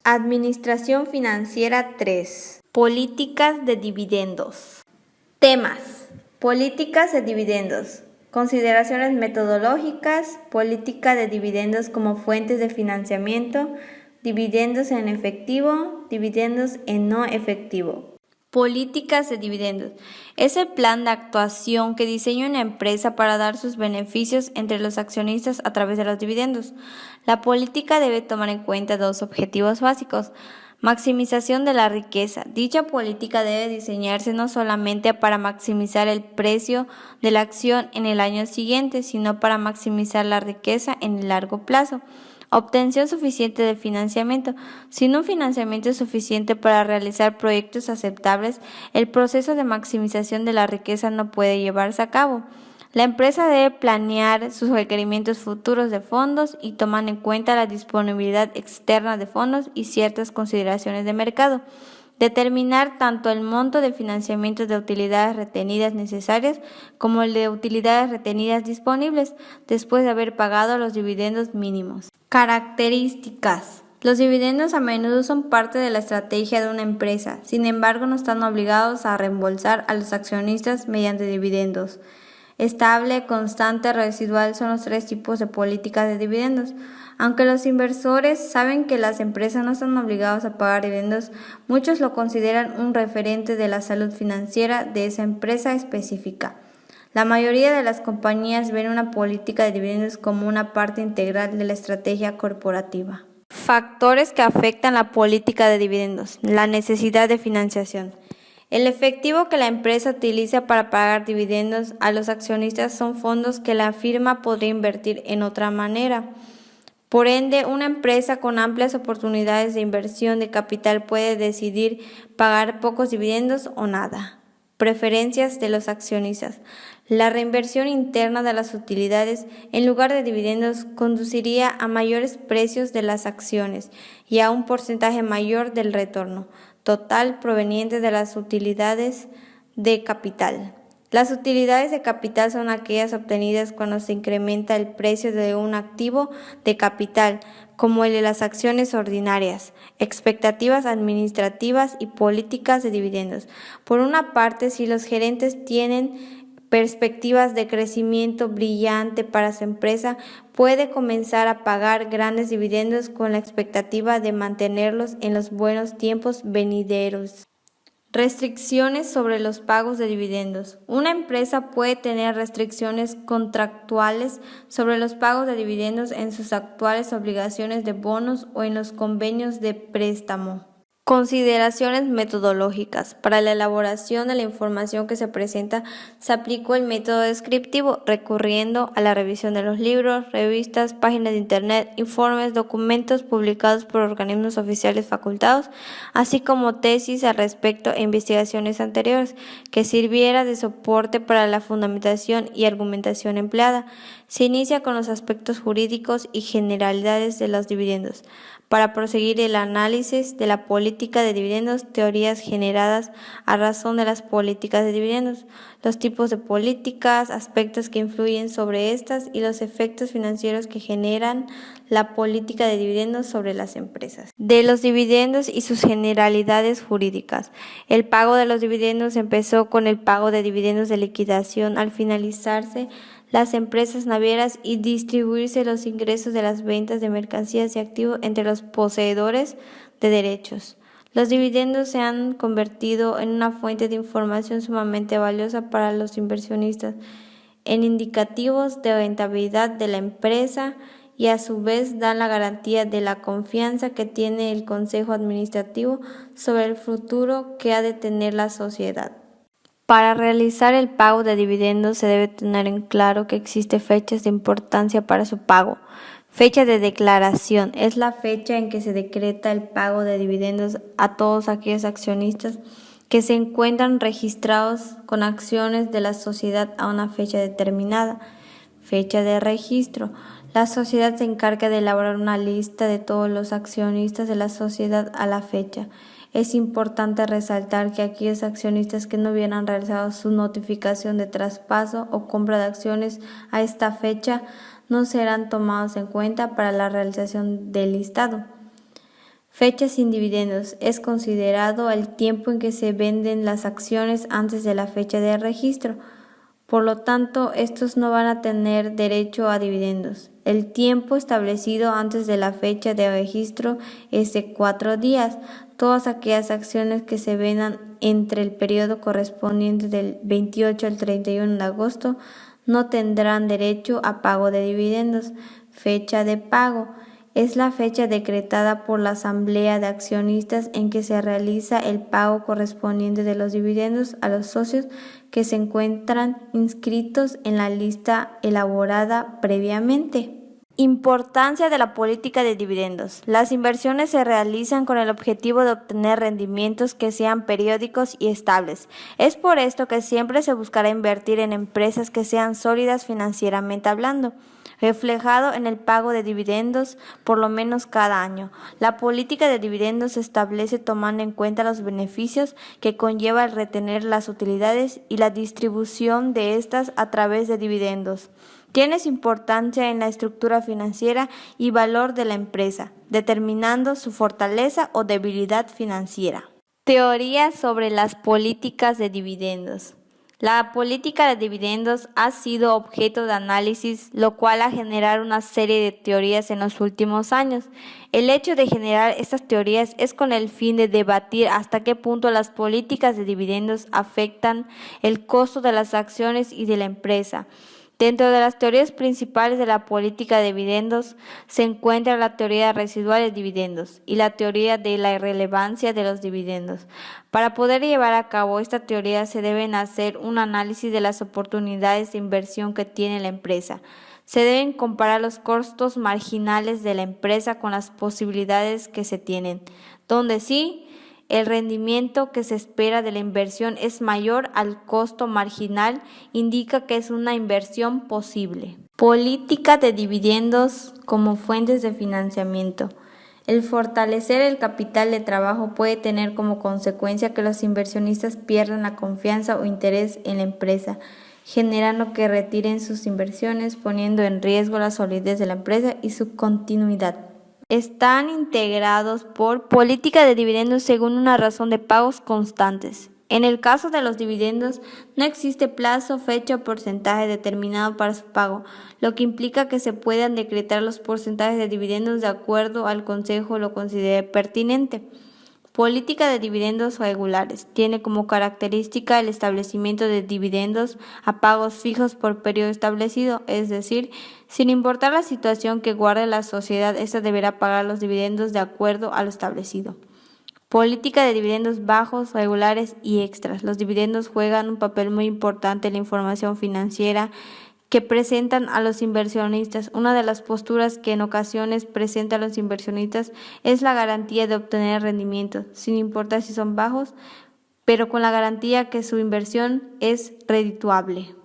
Administración Financiera 3. Políticas de dividendos. Temas: políticas de dividendos. Consideraciones metodológicas, política de dividendos como fuentes de financiamiento, dividendos en efectivo, dividendos en no efectivo. Políticas de dividendos. Es el plan de actuación que diseña una empresa para dar sus beneficios entre los accionistas a través de los dividendos. La política debe tomar en cuenta dos objetivos básicos. Maximización de la riqueza. Dicha política debe diseñarse no solamente para maximizar el precio de la acción en el año siguiente, sino para maximizar la riqueza en el largo plazo. Obtención suficiente de financiamiento. Sin un financiamiento suficiente para realizar proyectos aceptables, el proceso de maximización de la riqueza no puede llevarse a cabo. La empresa debe planear sus requerimientos futuros de fondos y tomar en cuenta la disponibilidad externa de fondos y ciertas consideraciones de mercado. Determinar tanto el monto de financiamiento de utilidades retenidas necesarias como el de utilidades retenidas disponibles después de haber pagado los dividendos mínimos. Características. Los dividendos a menudo son parte de la estrategia de una empresa, sin embargo no están obligados a reembolsar a los accionistas mediante dividendos. Estable, constante, residual son los tres tipos de políticas de dividendos. Aunque los inversores saben que las empresas no están obligadas a pagar dividendos, muchos lo consideran un referente de la salud financiera de esa empresa específica. La mayoría de las compañías ven una política de dividendos como una parte integral de la estrategia corporativa. Factores que afectan la política de dividendos. La necesidad de financiación. El efectivo que la empresa utiliza para pagar dividendos a los accionistas son fondos que la firma podría invertir en otra manera. Por ende, una empresa con amplias oportunidades de inversión de capital puede decidir pagar pocos dividendos o nada. Preferencias de los accionistas. La reinversión interna de las utilidades en lugar de dividendos conduciría a mayores precios de las acciones y a un porcentaje mayor del retorno total proveniente de las utilidades de capital. Las utilidades de capital son aquellas obtenidas cuando se incrementa el precio de un activo de capital, como el de las acciones ordinarias, expectativas administrativas y políticas de dividendos. Por una parte, si los gerentes tienen perspectivas de crecimiento brillante para su empresa, puede comenzar a pagar grandes dividendos con la expectativa de mantenerlos en los buenos tiempos venideros. Restricciones sobre los pagos de dividendos. Una empresa puede tener restricciones contractuales sobre los pagos de dividendos en sus actuales obligaciones de bonos o en los convenios de préstamo. Consideraciones metodológicas. Para la elaboración de la información que se presenta, se aplicó el método descriptivo, recurriendo a la revisión de los libros, revistas, páginas de internet, informes, documentos publicados por organismos oficiales facultados, así como tesis al respecto e investigaciones anteriores, que sirviera de soporte para la fundamentación y argumentación empleada. Se inicia con los aspectos jurídicos y generalidades de los dividendos. Para proseguir el análisis de la política de dividendos, teorías generadas a razón de las políticas de dividendos, los tipos de políticas, aspectos que influyen sobre estas y los efectos financieros que generan la política de dividendos sobre las empresas. De los dividendos y sus generalidades jurídicas. El pago de los dividendos empezó con el pago de dividendos de liquidación al finalizarse las empresas navieras y distribuirse los ingresos de las ventas de mercancías y activos entre los poseedores de derechos. Los dividendos se han convertido en una fuente de información sumamente valiosa para los inversionistas, en indicativos de rentabilidad de la empresa y a su vez dan la garantía de la confianza que tiene el Consejo Administrativo sobre el futuro que ha de tener la sociedad. Para realizar el pago de dividendos se debe tener en claro que existen fechas de importancia para su pago. Fecha de declaración es la fecha en que se decreta el pago de dividendos a todos aquellos accionistas que se encuentran registrados con acciones de la sociedad a una fecha determinada. Fecha de registro. La sociedad se encarga de elaborar una lista de todos los accionistas de la sociedad a la fecha. Es importante resaltar que aquellos accionistas que no hubieran realizado su notificación de traspaso o compra de acciones a esta fecha no serán tomados en cuenta para la realización del listado. Fecha sin dividendos. Es considerado el tiempo en que se venden las acciones antes de la fecha de registro. Por lo tanto, estos no van a tener derecho a dividendos. El tiempo establecido antes de la fecha de registro es de 4 días. Todas aquellas acciones que se vendan entre el periodo correspondiente del 28 al 31 de agosto no tendrán derecho a pago de dividendos. Fecha de pago. Es la fecha decretada por la Asamblea de Accionistas en que se realiza el pago correspondiente de los dividendos a los socios que se encuentran inscritos en la lista elaborada previamente. Importancia de la política de dividendos. Las inversiones se realizan con el objetivo de obtener rendimientos que sean periódicos y estables. Es por esto que siempre se buscará invertir en empresas que sean sólidas financieramente hablando, reflejado en el pago de dividendos por lo menos cada año. La política de dividendos se establece tomando en cuenta los beneficios que conlleva el retener las utilidades y la distribución de estas a través de dividendos. Tiene su importancia en la estructura financiera y valor de la empresa, determinando su fortaleza o debilidad financiera. Teoría sobre las políticas de dividendos. La política de dividendos ha sido objeto de análisis, lo cual ha generado una serie de teorías en los últimos años. El hecho de generar estas teorías es con el fin de debatir hasta qué punto las políticas de dividendos afectan el costo de las acciones y de la empresa. Dentro de las teorías principales de la política de dividendos se encuentra la teoría residual de dividendos y la teoría de la irrelevancia de los dividendos. Para poder llevar a cabo esta teoría se deben hacer un análisis de las oportunidades de inversión que tiene la empresa. Se deben comparar los costos marginales de la empresa con las posibilidades que se tienen, donde sí, el rendimiento que se espera de la inversión es mayor al costo marginal, indica que es una inversión posible. Política de dividendos como fuentes de financiamiento. El fortalecer el capital de trabajo puede tener como consecuencia que los inversionistas pierdan la confianza o interés en la empresa, generando que retiren sus inversiones, poniendo en riesgo la solidez de la empresa y su continuidad. Están integrados por política de dividendos según una razón de pagos constantes. En el caso de los dividendos, no existe plazo, fecha o porcentaje determinado para su pago, lo que implica que se puedan decretar los porcentajes de dividendos de acuerdo al Consejo lo considere pertinente. Política de dividendos regulares. Tiene como característica el establecimiento de dividendos a pagos fijos por periodo establecido, es decir, sin importar la situación que guarde la sociedad, ésta deberá pagar los dividendos de acuerdo a lo establecido. Política de dividendos bajos, regulares y extras. Los dividendos juegan un papel muy importante en la información financiera que presentan a los inversionistas. Una de las posturas que en ocasiones presentan a los inversionistas es la garantía de obtener rendimientos, sin importar si son bajos, pero con la garantía que su inversión es redituable.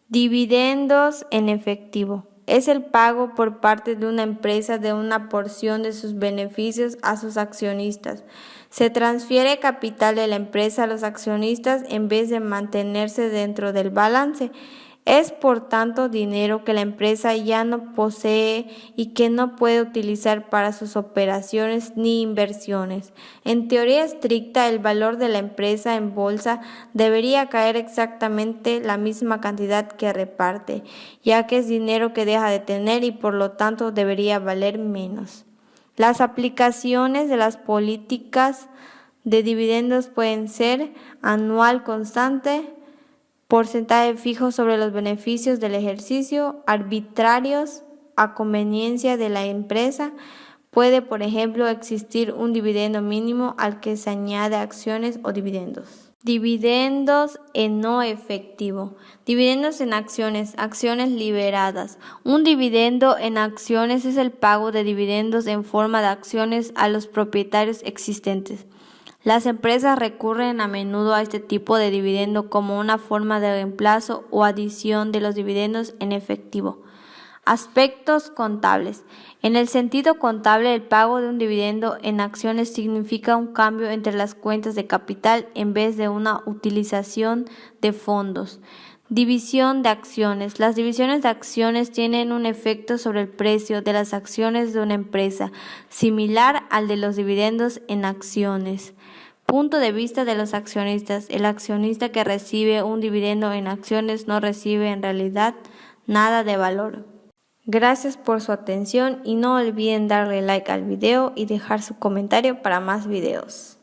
Dividendos en efectivo. Es el pago por parte de una empresa de una porción de sus beneficios a sus accionistas. Se transfiere capital de la empresa a los accionistas en vez de mantenerse dentro del balance. Es por tanto dinero que la empresa ya no posee y que no puede utilizar para sus operaciones ni inversiones. En teoría estricta, el valor de la empresa en bolsa debería caer exactamente la misma cantidad que reparte, ya que es dinero que deja de tener y por lo tanto debería valer menos. Las aplicaciones de las políticas de dividendos pueden ser anual constante, porcentaje fijo sobre los beneficios del ejercicio, arbitrarios a conveniencia de la empresa. Puede, por ejemplo, existir un dividendo mínimo al que se añade acciones o dividendos. Dividendos en no efectivo. Dividendos en acciones, acciones liberadas. Un dividendo en acciones es el pago de dividendos en forma de acciones a los propietarios existentes. Las empresas recurren a menudo a este tipo de dividendo como una forma de reemplazo o adición de los dividendos en efectivo. Aspectos contables. En el sentido contable, el pago de un dividendo en acciones significa un cambio entre las cuentas de capital en vez de una utilización de fondos. División de acciones. Las divisiones de acciones tienen un efecto sobre el precio de las acciones de una empresa, similar al de los dividendos en acciones. Punto de vista de los accionistas. El accionista que recibe un dividendo en acciones no recibe en realidad nada de valor. Gracias por su atención y no olviden darle like al video y dejar su comentario para más videos.